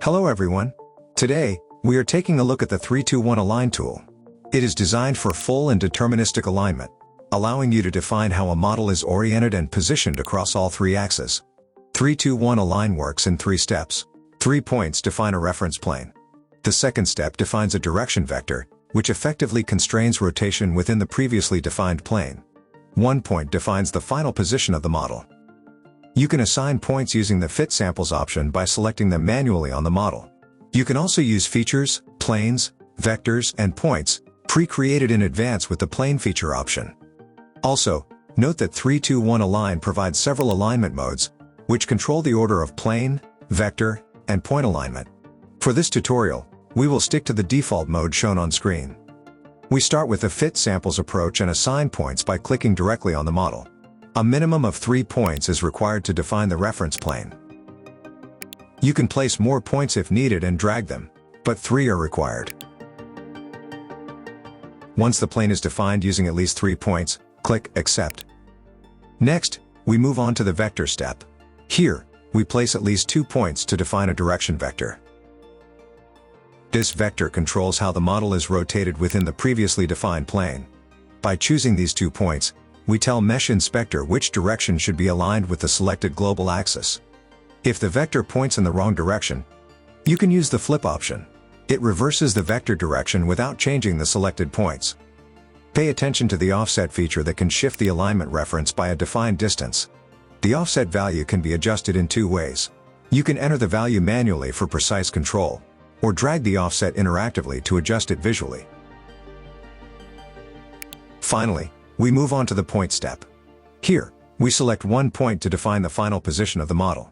Hello everyone. Today, we are taking a look at the 3-2-1 Align tool. It is designed for full and deterministic alignment, allowing you to define how a model is oriented and positioned across all three axes. 3-2-1 Align works in 3 steps. 3 points define a reference plane. The second step defines a direction vector, which effectively constrains rotation within the previously defined plane. 1 point defines the final position of the model. You can assign points using the Fit Samples option by selecting them manually on the model. You can also use features, planes, vectors, and points, pre-created in advance with the Plane Feature option. Also, note that 3-2-1 Align provides several alignment modes, which control the order of plane, vector, and point alignment. For this tutorial, we will stick to the default mode shown on screen. We start with the Fit Samples approach and assign points by clicking directly on the model. A minimum of 3 points is required to define the reference plane. You can place more points if needed and drag them, but 3 are required. Once the plane is defined using at least 3 points, click Accept. Next, we move on to the vector step. Here, we place at least 2 points to define a direction vector. This vector controls how the model is rotated within the previously defined plane. By choosing these 2 points, we tell MeshInspector which direction should be aligned with the selected global axis. If the vector points in the wrong direction, you can use the Flip option. It reverses the vector direction without changing the selected points. Pay attention to the offset feature that can shift the alignment reference by a defined distance. The offset value can be adjusted in 2 ways. You can enter the value manually for precise control, or drag the offset interactively to adjust it visually. Finally, we move on to the point step. Here, we select 1 point to define the final position of the model.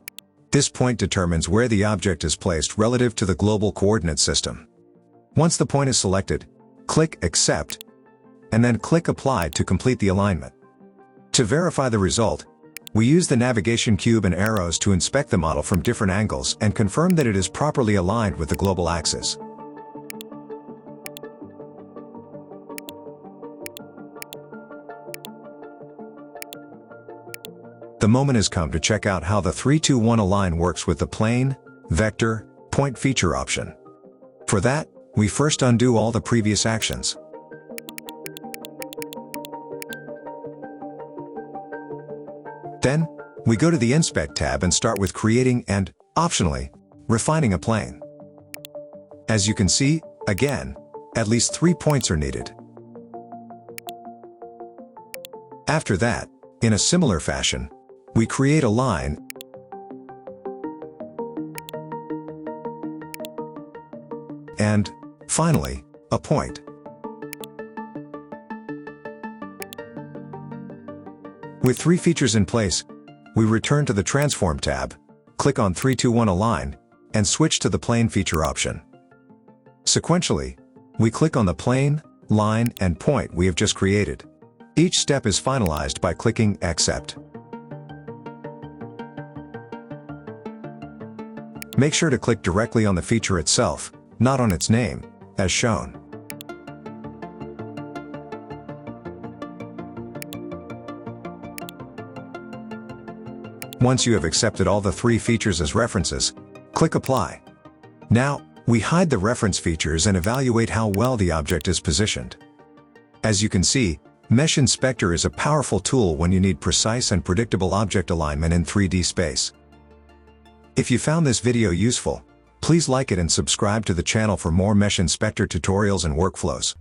This point determines where the object is placed relative to the global coordinate system. Once the point is selected, click Accept, and then click Apply to complete the alignment. To verify the result, we use the navigation cube and arrows to inspect the model from different angles and confirm that it is properly aligned with the global axis. The moment has come to check out how the 3-2-1 Align works with the Plane, Vector, Point Feature option. For that, we first undo all the previous actions. Then, we go to the Inspect tab and start with creating and, optionally, refining a plane. As you can see, again, at least 3 points are needed. After that, in a similar fashion, we create a line and, finally, a point. With 3 features in place, we return to the Transform tab, click on 3-2-1 Align, and switch to the Plane Feature option. Sequentially, we click on the plane, line, and point we have just created. Each step is finalized by clicking Accept. Make sure to click directly on the feature itself, not on its name, as shown. Once you have accepted all the 3 features as references, click Apply. Now, we hide the reference features and evaluate how well the object is positioned. As you can see, MeshInspector is a powerful tool when you need precise and predictable object alignment in 3D space. If you found this video useful, please like it and subscribe to the channel for more MeshInspector tutorials and workflows.